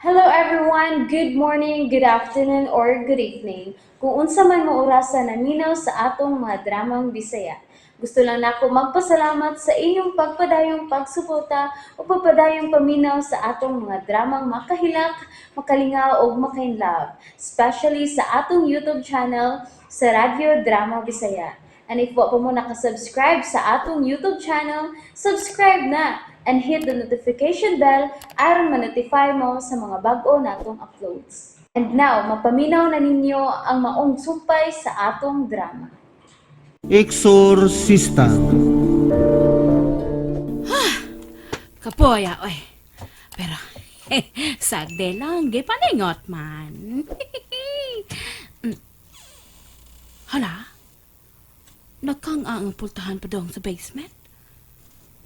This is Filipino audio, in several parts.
Hello everyone, good morning, good afternoon, or good evening. Kung unsa man mo orasan naminaw sa atong mga dramang Bisaya. Gusto lang nako magpasalamat sa inyong pagpadayong pagsuporta o pagpadayong paminaw sa atong mga dramang makahilak, makalingaw o makainlove, especially sa atong YouTube channel sa Radyo Drama Bisaya. And if wa pa mo nakasubscribe sa atong YouTube channel, subscribe na and hit the notification bell aron ma-notify mo sa mga bag-o natong uploads. And now, mapaminaw na ninyo ang maong sumpay sa atong drama. Eksorsista. Kapoya, oy. Pero, sagde lang, gipaningot man. Hala? Nakang ang pultahan pa dong sa basement?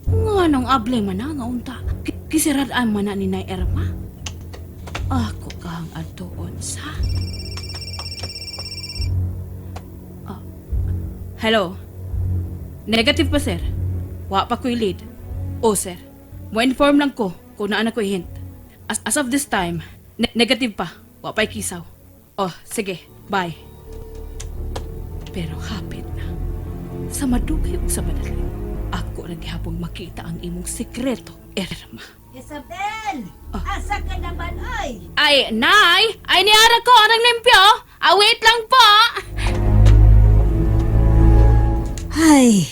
Nga nung able man na nga unta. Kisirad-an man na ni Nay Erma. Ako kang adoon sa... Hello? Negative pa, sir? Wa pa ko'y lead. O, sir. Mo-inform lang ko kung naan ako'y hint. As of this time, negative pa. Wa pa'y kisaw. Oh, sige. Bye. Pero hapit na. Sa madugay o sa madali, ako naghihapong makita ang imong sekreto, Erma. Isabel! Asa ka naman, ay? Ay, Nay! Ay, niara ko ang limpyo! Wait lang po! Ay,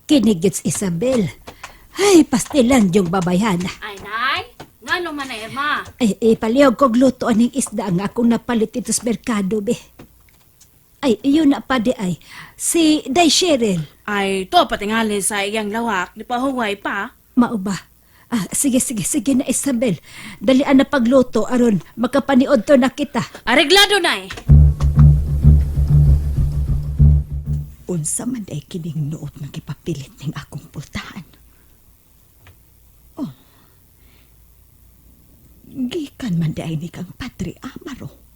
kinigits Isabel. Ay, pastilan yung babayan. Ay, Nay! Nga naman na, Erma? Ay, ipaliyog kog luto aning isda nga akong napalit ito sa merkado, be. Ay, yun na pa di ay. Si Day Cheryl. Ay, to patingali sa iyang lawak, di pa huway pa. Mao ba? Sige na Isabel. Dalian na pagluto aron makapaniod to na kita. Areglado, Nay! Unsa man ay kining nuot nga gipapilit ning akong pultahan. Oh. Gikan man day ni kang Padre Amaro.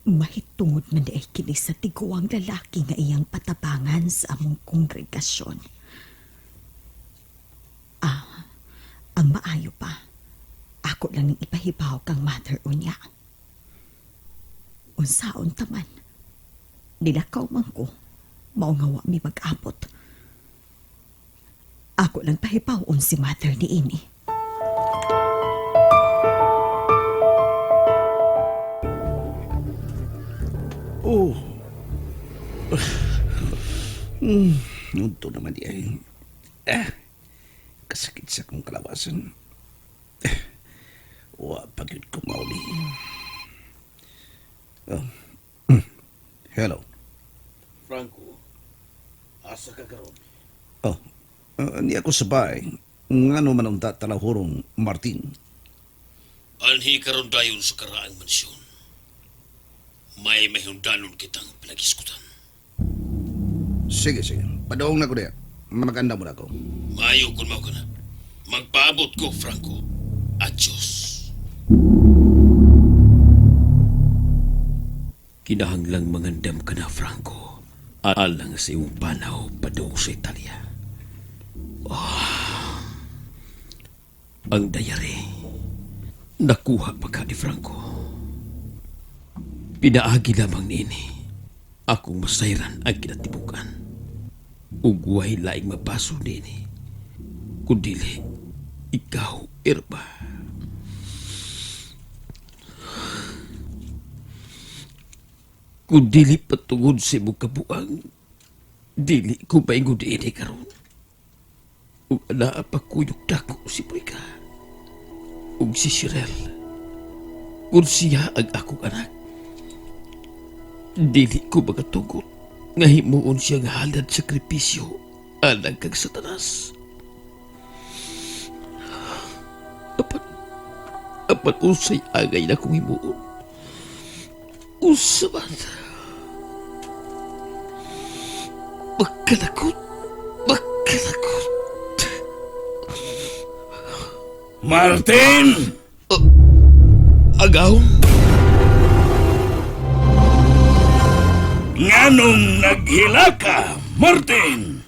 Mahitungod man day kini sa tiguang lalaki nga iyang patabangan sa among kongregasyon. Ang maayo pa. Ako lang ning ipahibaw kang mother unya. Unsaon taman. Nilakaw man ko. Mao nga wa mi mag-abot. Ako lang pahipawon si mother ni ini. Oh. Nunto naman di ay. Kasakit sa kong kalawasan. Wa pagod ko mauli. Oh. Hello. Franco, asa ka karon? Oh. Ni ako sabay. Ngano man ang tatalahurong Martin. Anhi karon dayon sa karaang mansyon. May mahundanon kitang pinagiskutan. Sige. Padaong na ko diya. Maganda mo na ako. Maayo kung mao ka na. Magpaabot ko, Franco. Adios. Kinahanglang mangandam ka na, Franco. Alang sa iyong panaw padong sa Italia. Ang dayari. Nakuha pa ka ni Franco. Pinaagi lamang nini. Akong masayran ang kinatibukan. Ugway laing mabaso nini. Kundili, ikaw, Erma. Kung dili patungod sa imong kabuang, dili ko maingod ini karon. Ug anaa pa kuyog dako si Boyka. Ug si Cheryl. Kung siya ang akong anak, dili ko magatugot nga himuon siya nga halad sakripisyo alang kag Satanas. Apan usay agay na kong himuon. Usaban. Magkalakot. Martin! Agaw? Nganong naghila ka, Martin?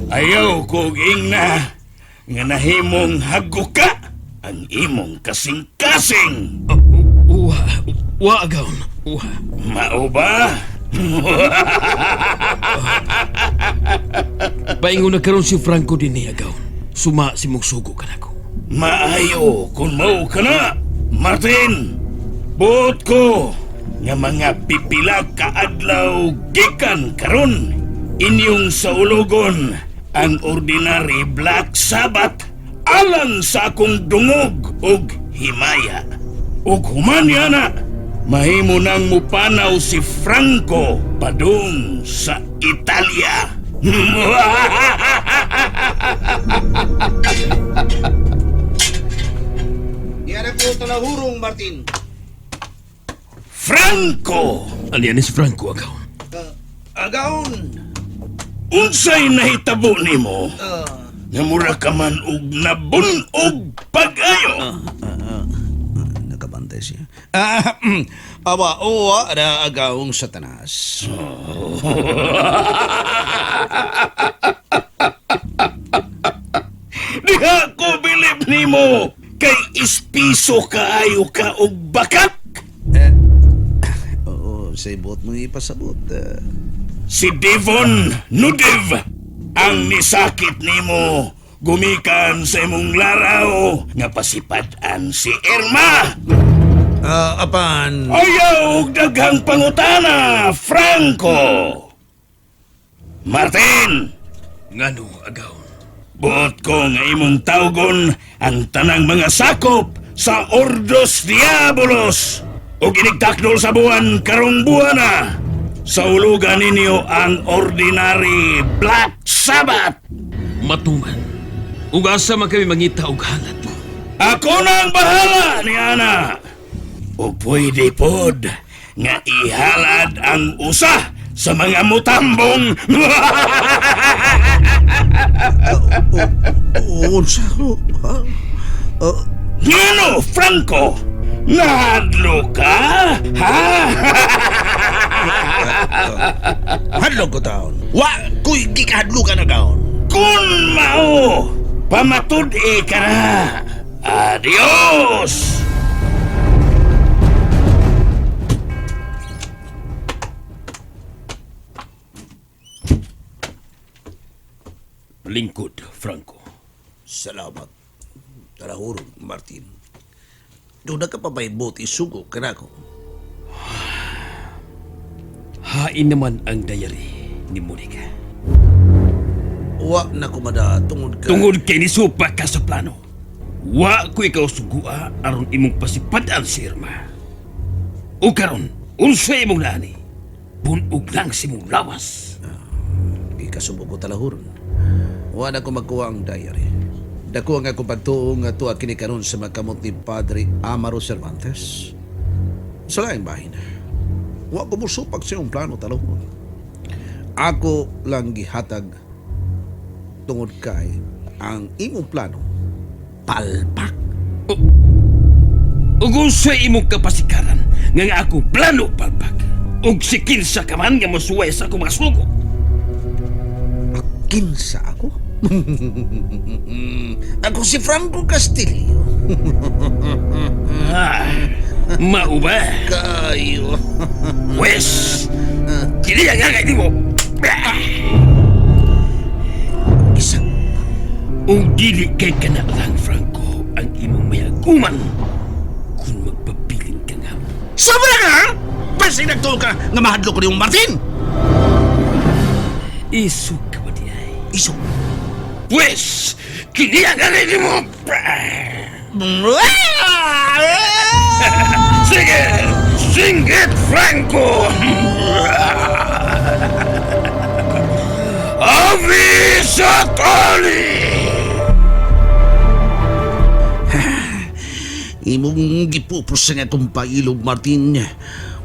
Ayaw ko ingna nga nahimong haguka ang imong kasing-kasing. Wa agaon. Wa. Mao ba? Paingon na karon si Franco din ni agaon. Suma si mong sugo ka nako. Maayo kung mao ka na, Martin. Buot ko nga mga pipila ka adlaw gikan karon inyong saulogon ang ordinary Black Sabbath alang sa akong dungog ug himaya. Ug human na mahimo nang mupanaw si Franco padung sa Italia. Yan ako talahurong, Martin. Franco! Ano si Franco agaon? Agaon. Unsay nahitabo nimo? Nga mura ka man og nabunog pag-ayo. Nakabantay siya. Awa, uwa na agaong Satanas. Diha ko bilib nimo kay ispiso kaayo ka og bakat. Oo, sa ibot mong ipasabot. Si Devon Nudev ang nisakit nimo gumikan sa imong laraw nga pasipadan si Irma. Apan... Ayaw og daghang pangutana, Franco. Martin, Ngano agaon? buot ko nga imong tawgon ang tanang mga sakop sa Ordos Diabolos o ginigtakdol sa buwan karong buwana. Sa ulugan ninyo ang ordinary Black Sabbath. Matuman. Ug asa man kami mangita og hangat. Ako na ang bahala ni Ana. O pwede pod nga ihalad ang usa sa mga mutambong. Unsa ko? Ngano, Franco? Nahadlo ka? Ha? Hadlog ko taon. Wa, kuy gikahadlo ka na taon. Kun mao, pamatud-i ka na. Adios! Lingkod, Franco. Salamat. Talahurong, Martin. Doon na ka pa ba'y buti sugo ka na ko? Hain naman ang diary ni Monica. Wa na kumada tungod ka... Tungod kay ni supa ka sa plano. Wa ko ikaw sugua aron imong pasipadaan si Irma. O karon, unsa imong lani? Bunog lang si mong lawas. Ikasubo ko talahuron. Wa na ko magkuha ang diary. Dako nga ko pagtuong nga tuwa kini karon sa makamot ni Padre Amaro Cervantes. Sa laing bahin. Wa ko musupag sa iyong plano talahuron. Ako lang gihatag tungod kay ang imong plano palpak. Ug unsa imong kapasikaran nga ako plano palpak. Ug si kinsa ka man nga mosuway sa akong mga sugo. Kinsa ako? Ako si Franco Castillo. Mao ba? Kayo. Wes! Kini ang angay ni mo! Isa. Ug dili kay kana lang, Franco, ang imong mayaguman kung magpabilin ka nga. Sobra ka! Basta nagtuo ka nga mahadlo ko ni Martin! Isu ka ba di ay? Iso. Wes! Kini ang angay ni mo! Sige! Sing it, Franco! Avisatoli! Imong gipupos nga itong pailog, Martin.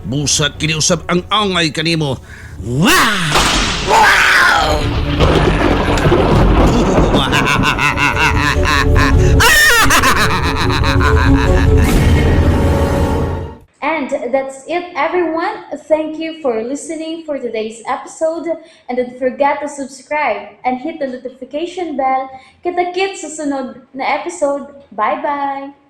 Busa kiniusap ang angay kanimo. Wow! And that's it, everyone. Thank you for listening for today's episode. And don't forget to subscribe and hit the notification bell. Kita-kits sa sunod na episode. Bye-bye!